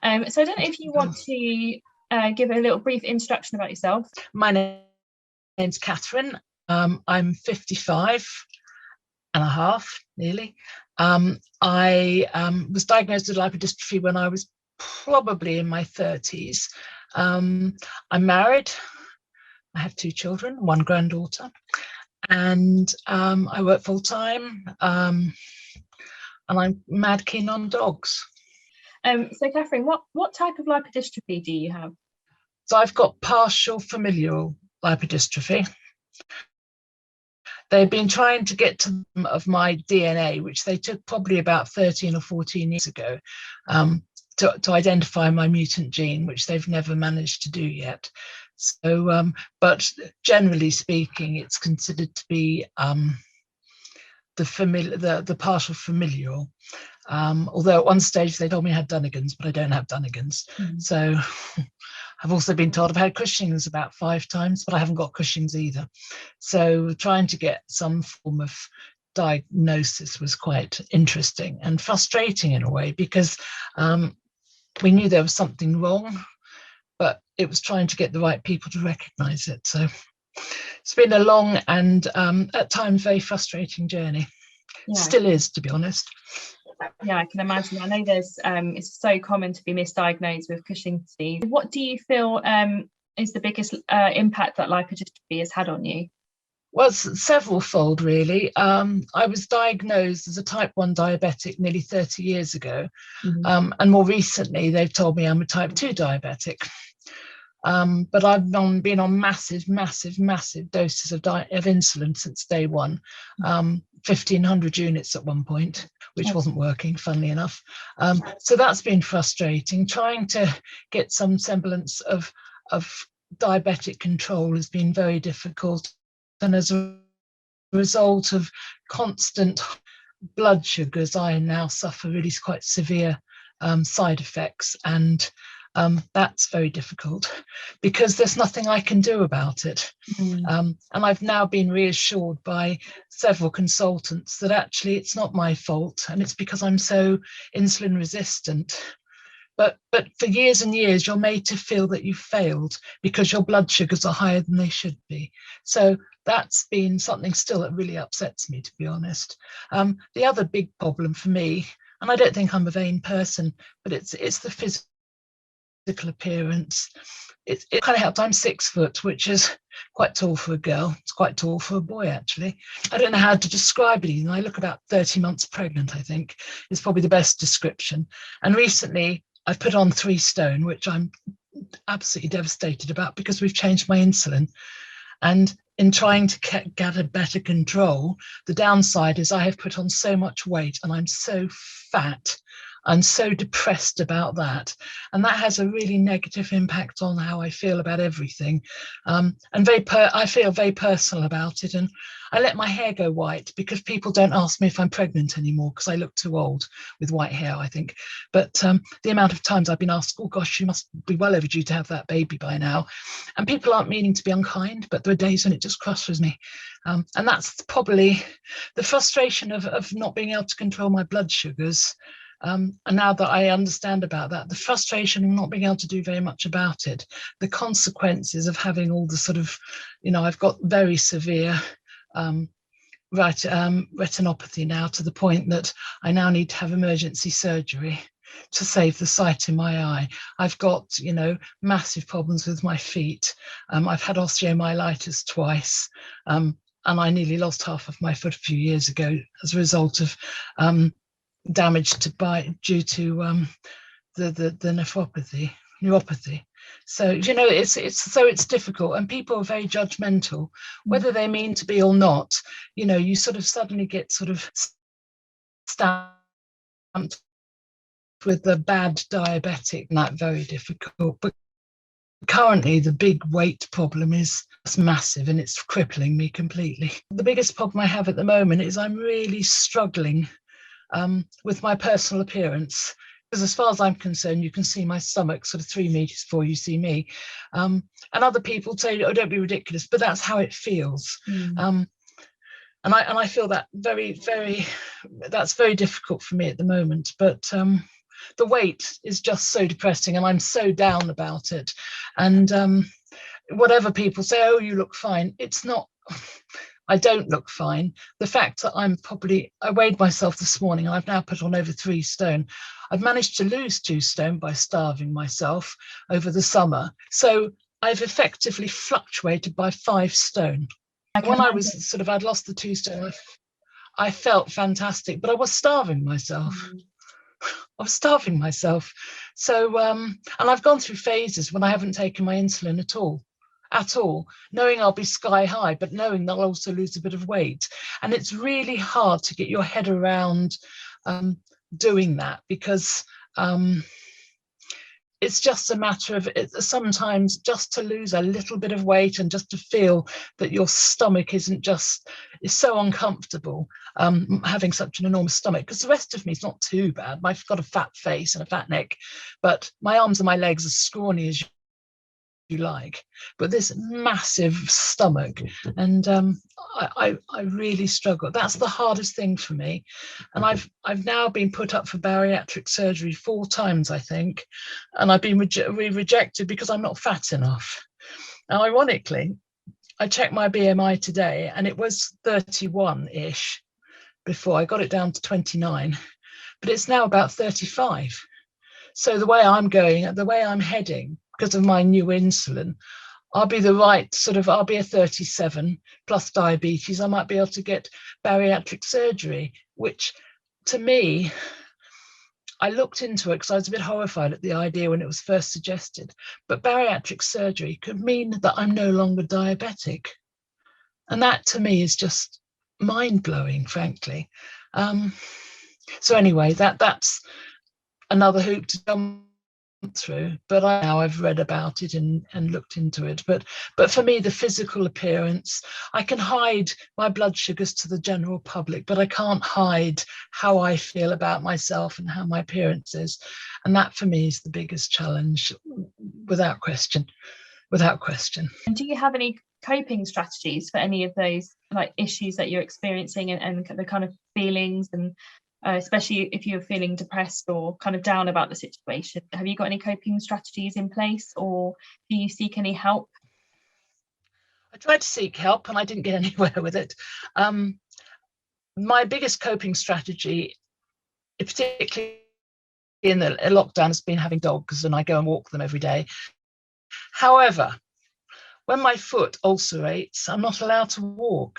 So I don't know if you want to give a little brief introduction about yourself. My name's Catherine. I'm 55 and a half, nearly. I was diagnosed with lipodystrophy when I was probably in my 30s. I'm married. I have 2 children, 1 granddaughter, and I work full time. And I'm mad keen on dogs. So Catherine, what type of lipodystrophy do you have? So I've got partial familial lipodystrophy. They've been trying to get to of my DNA, which they took probably about 13 or 14 years ago, to identify my mutant gene, which they've never managed to do yet. So, but generally speaking, it's considered to be the partial familial. Although at one stage they told me I had Dunnigan's, but I don't have Dunnigan's. So I've also been told I've had Cushing's about 5 times, but I haven't got Cushing's either. So trying to get some form of diagnosis was quite interesting and frustrating in a way, because we knew there was something wrong, but it was trying to get the right people to recognize it. So it's been a long and at times very frustrating journey. Yeah. Still is, to be honest. Yeah, I can imagine. I know there's it's so common to be misdiagnosed with Cushing's disease. What do you feel is the biggest impact that lipodystrophy has had on you? Well, several-fold, really. I was diagnosed as a type 1 diabetic nearly 30 years ago. And more recently, they've told me I'm a type 2 diabetic. But I've been on massive doses of insulin since day one, 1,500 units at one point, which wasn't working, funnily enough. So that's been frustrating. Trying to get some semblance of diabetic control has been very difficult. And as a result of constant blood sugars, I now suffer really quite severe side effects, and that's very difficult because there's nothing I can do about it. And I've now been reassured by several consultants that actually it's not my fault, and it's because I'm so insulin resistant. But for years and years, you're made to feel that you've failed because your blood sugars are higher than they should be. So that's been something still that really upsets me, to be honest. The other big problem for me, and I don't think I'm a vain person, but it's the physical appearance. It kind of helps. I'm 6 foot, which is quite tall for a girl. It's quite tall for a boy, actually. I don't know how to describe it even. I look about 30 months pregnant, I think, is probably the best description. And recently I've put on 3 stone, which I'm absolutely devastated about because we've changed my insulin. And in trying to get a better control, the downside is I have put on so much weight and I'm so fat. I'm so depressed about that. And that has a really negative impact on how I feel about everything. And I feel very personal about it. And I let my hair go white because people don't ask me if I'm pregnant anymore because I look too old with white hair, I think. But the amount of times I've been asked, oh gosh, you must be well overdue to have that baby by now. And people aren't meaning to be unkind, but there are days when it just crushes me. And that's probably the frustration of not being able to control my blood sugars. And now that I understand about that, the frustration of not being able to do very much about it, the consequences of having all the sort of, I've got very severe retinopathy now, to the point that I now need to have emergency surgery to save the sight in my eye. I've got, massive problems with my feet. I've had osteomyelitis twice, and I nearly lost half of my foot a few years ago as a result of damage due to the neuropathy. So it's difficult, and people are very judgmental, whether they mean to be or not. You sort of suddenly get sort of stamped with the bad diabetic, and that's very difficult. But currently the big weight problem is massive and it's crippling me completely. The biggest problem I have at the moment is I'm really struggling with my personal appearance, because as far as I'm concerned, you can see my stomach sort of 3 meters before you see me, and other people say, oh, don't be ridiculous, but that's how it feels. And I feel that that's very difficult for me at the moment. But the weight is just so depressing, and I'm so down about it. And whatever people say, oh, you look fine, it's not. I don't look fine. The fact that I weighed myself this morning and I've now put on over 3 stone. I've managed to lose 2 stone by starving myself over the summer. So I've effectively fluctuated by 5 stone. When I was I'd lost the 2 stone, I felt fantastic, but I was starving myself. I was starving myself. So, and I've gone through phases when I haven't taken my insulin at all, knowing I'll be sky high, but knowing that I'll also lose a bit of weight. And it's really hard to get your head around doing that, because it's just a matter of sometimes just to lose a little bit of weight and just to feel that your stomach is so uncomfortable, having such an enormous stomach, because the rest of me is not too bad. I've got a fat face and a fat neck, but my arms and my legs are scrawny as you like, but this massive stomach, and I really struggle. That's the hardest thing for me, and I've now been put up for bariatric surgery 4 times, I think, and I've been rejected because I'm not fat enough. Now, ironically, I checked my BMI today and it was 31-ish before. I got it down to 29, but it's now about 35. So the way I'm heading, because of my new insulin, I'll be I'll be a 37 plus diabetes. I might be able to get bariatric surgery, which to me, I looked into it because I was a bit horrified at the idea when it was first suggested. But bariatric surgery could mean that I'm no longer diabetic. And that to me is just mind-blowing, frankly. So anyway, that's another hoop to jump through, but I've read about it and looked into it. But for me, the physical appearance, I can hide my blood sugars to the general public, but I can't hide how I feel about myself and how my appearance is. And that for me is the biggest challenge, without question. And do you have any coping strategies for any of those issues that you're experiencing and the kind of feelings, and especially if you're feeling depressed or kind of down about the situation? Have you got any coping strategies in place, or do you seek any help? I tried to seek help and I didn't get anywhere with it. My biggest coping strategy, particularly in the lockdown, has been having dogs, and I go and walk them every day. However, when my foot ulcerates, I'm not allowed to walk.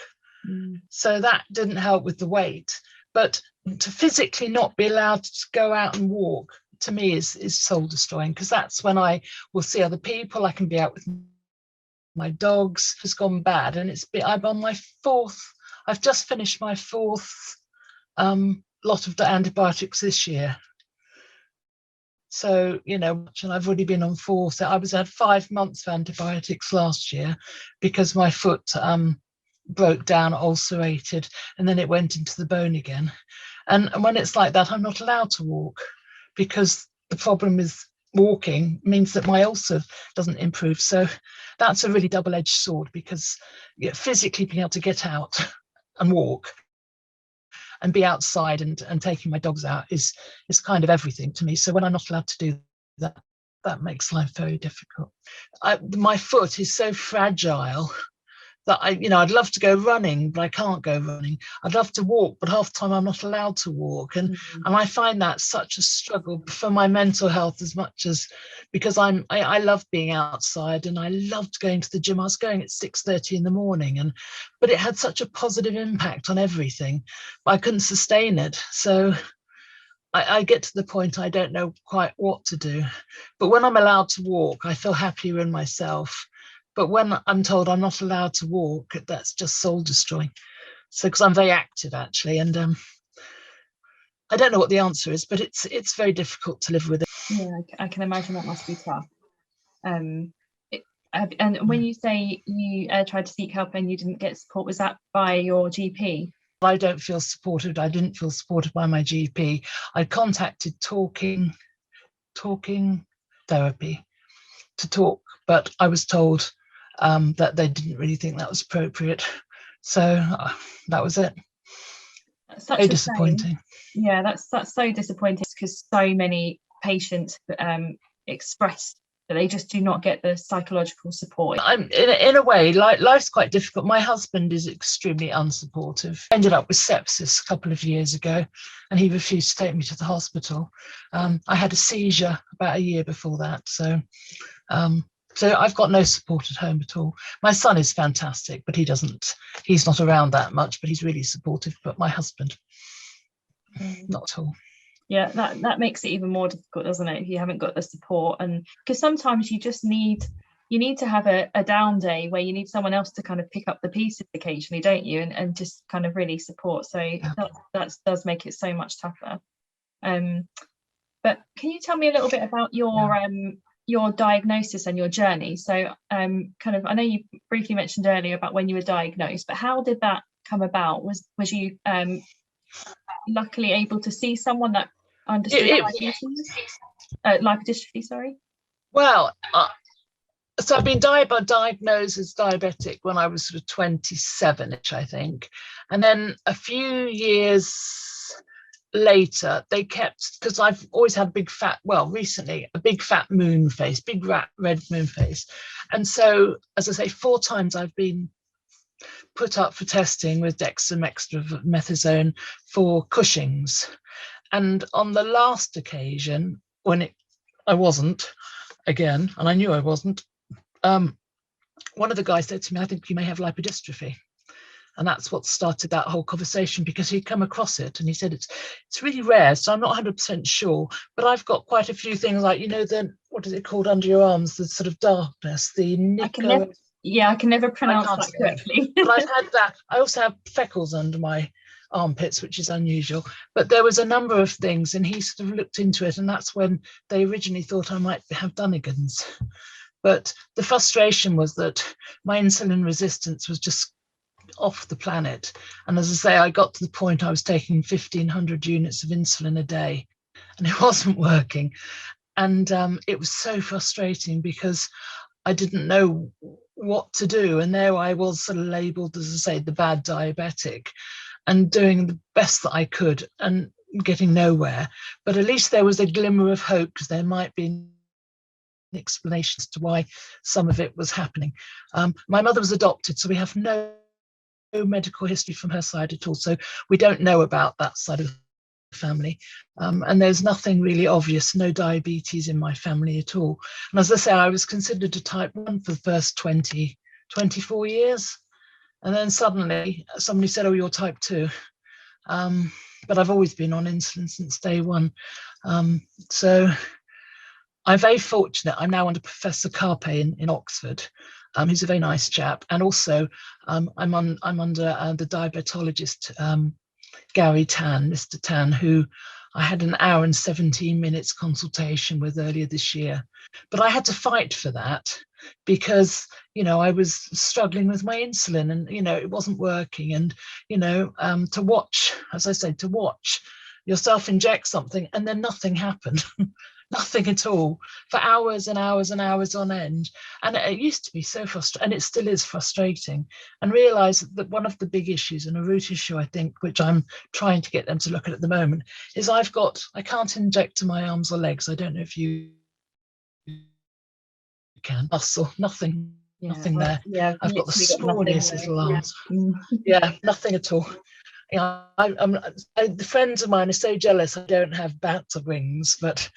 So that didn't help with the weight. But to physically not be allowed to go out and walk, to me, is soul destroying, because that's when I will see other people. I can be out with my dogs. Has gone bad, and I'm on my 4th. I've just finished my 4th lot of the antibiotics this year. So, and I've already been on 4. So I had 5 months of antibiotics last year because my foot broke down, ulcerated, and then it went into the bone again. And when it's like that, I'm not allowed to walk, because the problem is walking means that my ulcer doesn't improve. So that's a really double-edged sword, because physically being able to get out and walk and be outside and taking my dogs out is kind of everything to me. So when I'm not allowed to do that, that makes life very difficult. My foot is so fragile that I'd love to go running, but I can't go running. I'd love to walk, but half the time I'm not allowed to walk. And I find that such a struggle for my mental health, as much as, because I love being outside and I loved going to the gym. I was going at 6:30 in the morning, but it had such a positive impact on everything, but I couldn't sustain it. So I get to the point I don't know quite what to do. But when I'm allowed to walk, I feel happier in myself. But when I'm told I'm not allowed to walk, that's just soul destroying. So, because I'm very active actually, and I don't know what the answer is, but it's very difficult to live with it. Yeah, I can imagine that must be tough. And when you say you tried to seek help and you didn't get support, was that by your GP? I don't feel supported. I didn't feel supported by my GP. I contacted talking therapy to talk, but I was told that they didn't really think that was appropriate. So that was it. That's such very disappointing. Yeah, that's so disappointing. because so many patients express that they just do not get the psychological support. I'm in a way, like, life's quite difficult. My husband is extremely unsupportive. I ended up with sepsis a couple of years ago, and he refused to take me to the hospital. I had a seizure about a year before that, so I've got no support at home at all. My son is fantastic, but he's not around that much, but he's really supportive. But my husband, not at all. Yeah, that makes it even more difficult, doesn't it, if you haven't got the support? And because sometimes you just need to have a down day where you need someone else to kind of pick up the pieces occasionally, don't you, and just kind of really support. So Yeah. that does make it so much tougher. But can you tell me a little bit about your diagnosis and your journey? So kind of, I know you briefly mentioned earlier about when you were diagnosed, but how did that come about? Was you luckily able to see someone that understood lipodystrophy, sorry? Well, so I've been diagnosed as diabetic when I was sort of 27ish, I think. And then a few years later, they kept, because I've always had recently, a big fat moon face, big red moon face. And so, as I say, 4 times I've been put up for testing with dexamethasone for Cushing's. And on the last occasion, when I wasn't, again, and I knew I wasn't, one of the guys said to me, I think you may have lipodystrophy. And that's what started that whole conversation, because he'd come across it and he said, it's really rare, so I'm not 100% sure, but I've got quite a few things like, what is it called under your arms, the sort of darkness, the I can never pronounce that correctly. But I've had that. I also have freckles under my armpits, which is unusual. But there was a number of things, and he sort of looked into it, and that's when they originally thought I might have Dunnigan's. But the frustration was that my insulin resistance was just off the planet. And as I say, I got to the point I was taking 1,500 units of insulin a day, and it wasn't working. And it was so frustrating because I didn't know what to do. And there I was, sort of labeled, as I say, the bad diabetic, and doing the best that I could and getting nowhere. But at least there was a glimmer of hope, because there might be an explanation as to why some of it was happening. My mother was adopted, so we have no medical history from her side at all. So we don't know about that side of the family. And there's nothing really obvious, no diabetes in my family at all. And as I say, I was considered a type 1 for the first 24 years. And then suddenly somebody said, oh, you're type 2. But I've always been on insulin since day one. So I'm very fortunate. I'm now under Professor Carpe in Oxford, who's a very nice chap. And also I'm under the diabetologist, Gary Tan, Mr. Tan, who I had an hour and 17 minutes consultation with earlier this year. But I had to fight for that because, I was struggling with my insulin and, it wasn't working. And, to watch, as I said, to watch yourself inject something and then nothing happened. Nothing at all for hours and hours and hours on end. And it used to be so frustrating, and it still is frustrating. And realize that one of the big issues, and a root issue, I think, which I'm trying to get them to look at the moment, is I can't inject to my arms or legs. I don't know if you can. Muscle, nothing there. Yeah, I've got the scrawniest little arms. Yeah, nothing at all. The friends of mine are so jealous I don't have bats or wings, but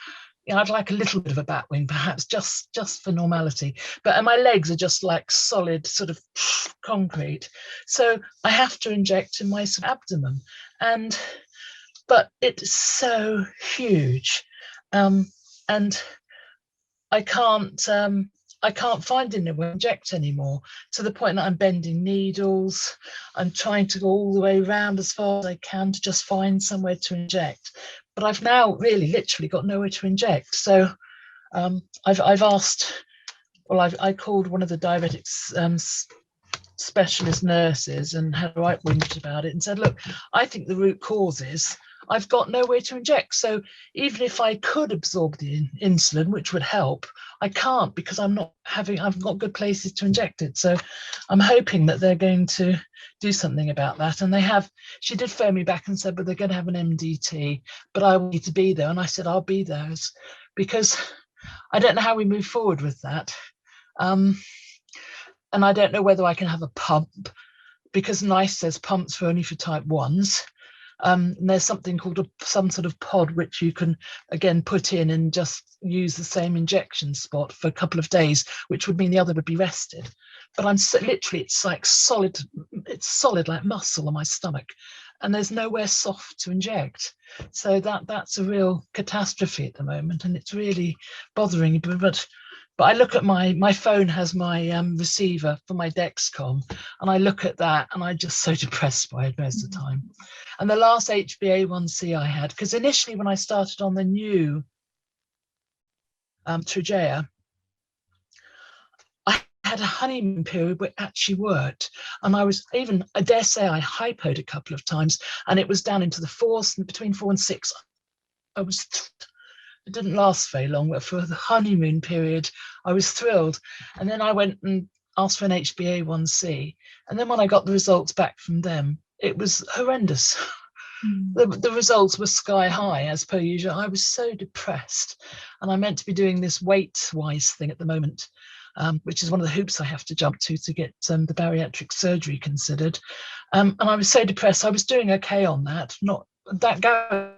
I'd like a little bit of a bat wing, perhaps, just for normality. And my legs are just like solid sort of concrete. So I have to inject in my abdomen, but it's so huge, and I can't find anywhere to inject anymore, to the point that I'm bending needles. I'm trying to go all the way around as far as I can to just find somewhere to inject. But I've now really literally got nowhere to inject. So I've asked, I called one of the diabetics specialist nurses and had a right whinge about it and said, look, I think the root cause is I've got nowhere to inject. So even if I could absorb the insulin, which would help, I can't, because I've got good places to inject it. So I'm hoping that they're going to do something about that. And she did phone me back and said, but they're going to have an MDT, but I need to be there. And I said, I'll be there, because I don't know how we move forward with that. And I don't know whether I can have a pump, because NICE says pumps are only for type 1s. And there's something called some sort of pod, which you can again put in and just use the same injection spot for a couple of days, which would mean the other would be rested. But literally, it's like solid like muscle on my stomach, and there's nowhere soft to inject. So that's a real catastrophe at the moment, and it's really bothering me. But I look at my phone has my receiver for my Dexcom, and I look at that and I'm just so depressed by it most of the time. And the last HbA1c I had, because initially when I started on the new Trajea, I had a honeymoon period where it actually worked. And I dare say I hypoed a couple of times, and it was down into the 4s, between 4 and 6. It didn't last very long, but for the honeymoon period, I was thrilled. And then I went and asked for an HbA1c. And then when I got the results back from them, it was horrendous. The results were sky high, as per usual. I was so depressed. And I'm meant to be doing this weight-wise thing at the moment, which is one of the hoops I have to jump to get the bariatric surgery considered. And I was so depressed. I was doing okay on that. Not that guy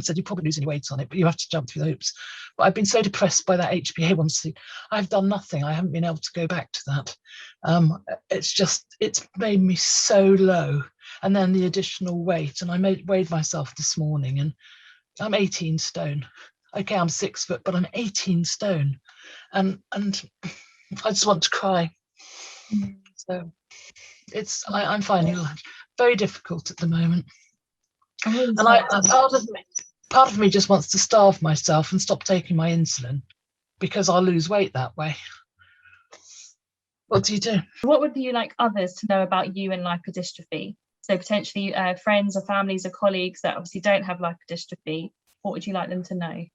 said, you're probably losing weight on it, but you have to jump through the hoops. But I've been so depressed by that HbA1c. I've done nothing. I haven't been able to go back to that. It's made me so low. And then the additional weight, and I weighed myself this morning, and I'm 18 stone. Okay, I'm 6 foot, but I'm 18 stone. And I just want to cry. So I'm finding it very difficult at the moment. And part of me just wants to starve myself and stop taking my insulin, because I'll lose weight that way. What do you do? What would you like others to know about you and lipodystrophy? So potentially friends or families or colleagues that obviously don't have lipodystrophy, what would you like them to know?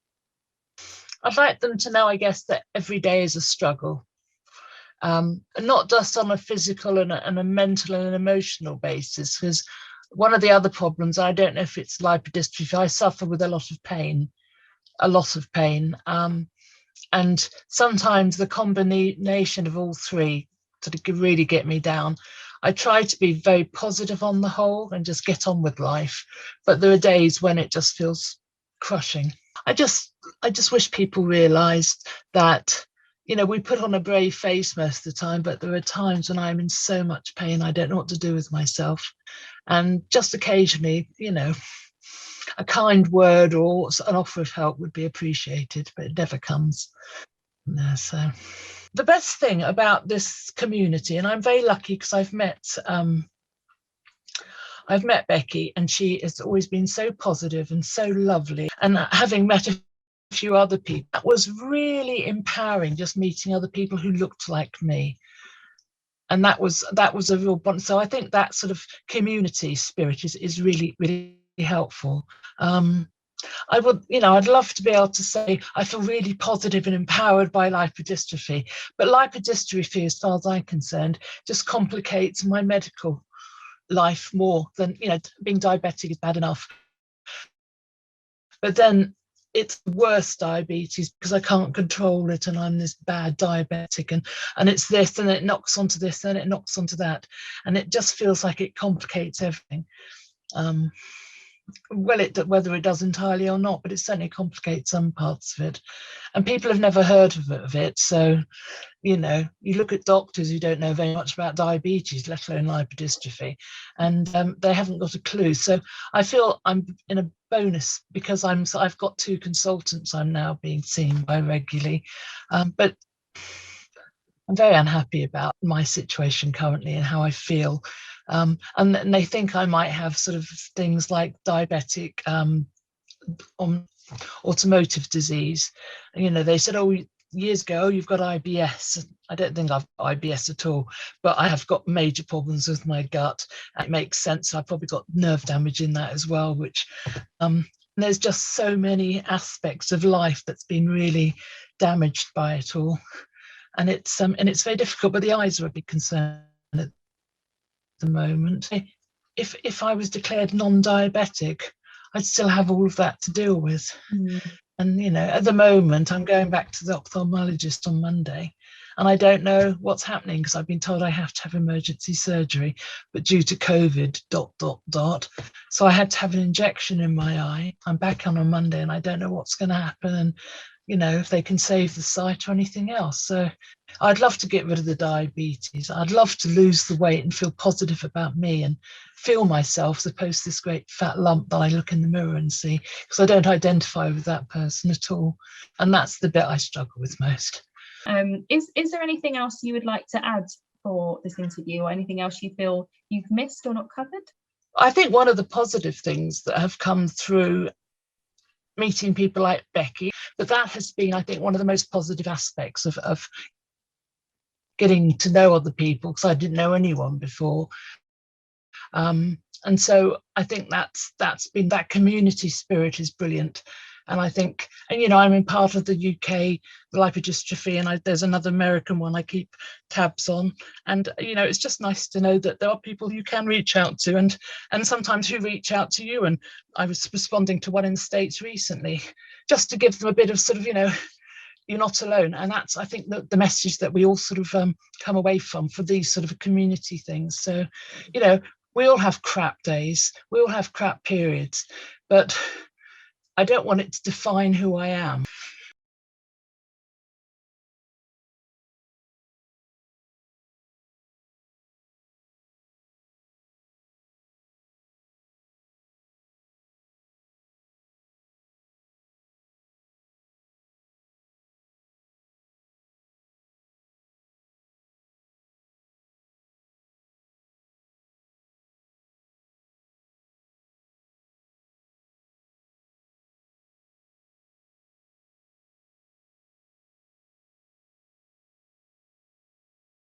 I'd like them to know, I guess, that every day is a struggle. And not just on a physical and a mental and an emotional basis, because one of the other problems, I don't know if it's lipodystrophy, I suffer with a lot of pain. And sometimes the combination of all three sort of really get me down. I try to be very positive on the whole and just get on with life, but there are days when it just feels crushing. I just wish people realized that, we put on a brave face most of the time, but there are times when I'm in so much pain, I don't know what to do with myself. And just occasionally, a kind word or an offer of help would be appreciated, but it never comes. So the best thing about this community, and I'm very lucky because I've met Becky, and she has always been so positive and so lovely. And having met a few other people, that was really empowering, just meeting other people who looked like me. And that was a real bond. So I think that sort of community spirit is really, really helpful. I'd love to be able to say I feel really positive and empowered by lipodystrophy, but lipodystrophy, as far as I'm concerned, just complicates my medical life more than, being diabetic is bad enough. But then it's worse diabetes because I can't control it, and I'm this bad diabetic, and it's this, and it knocks onto this, and it knocks onto that, and it just feels like it complicates everything. Whether it does entirely or not, but it certainly complicates some parts of it, and people have never heard of it. So, you look at doctors who don't know very much about diabetes, let alone lipodystrophy, and they haven't got a clue. So I feel I'm in a bonus because I've got 2 consultants I'm now being seen by regularly, but I'm very unhappy about my situation currently and how I feel. And they think I might have sort of things like diabetic automotive disease. They said, oh, years ago, you've got IBS. I don't think I've got IBS at all, but I have got major problems with my gut. It makes sense. I've probably got nerve damage in that as well, which there's just so many aspects of life that's been really damaged by it all. And it's very difficult, but the eyes are a big concern at the moment. If I was declared non-diabetic, I'd still have all of that to deal with. And, you know, at the moment, I'm going back to the ophthalmologist on Monday, and I don't know what's happening because I've been told I have to have emergency surgery, but due to COVID, ... So I had to have an injection in my eye. I'm back on Monday, and I don't know what's going to happen, and, you know, if they can save the sight or anything else. So I'd love to get rid of the diabetes. I'd love to lose the weight and feel positive about me and feel myself, as opposed to this great fat lump that I look in the mirror and see, because I don't identify with that person at all. And that's the bit I struggle with most. Is there anything else you would like to add for this interview, or anything else you feel you've missed or not covered? I think one of the positive things that have come through meeting people like Becky, but that has been, I think, one of the most positive aspects of getting to know other people, because I didn't know anyone before. And so I think that's been, that community spirit is brilliant. And I think, and, you know, I'm in part of the UK Lipodystrophy, and there's another American one I keep tabs on. And, you know, it's just nice to know that there are people you can reach out to, and sometimes who reach out to you. And I was responding to one in the States recently, just to give them a bit of sort of, you know, you're not alone. And that's, I think, the message that we all sort of come away from for these sort of community things. So, you know, we all have crap days, we all have crap periods, but I don't want it to define who I am.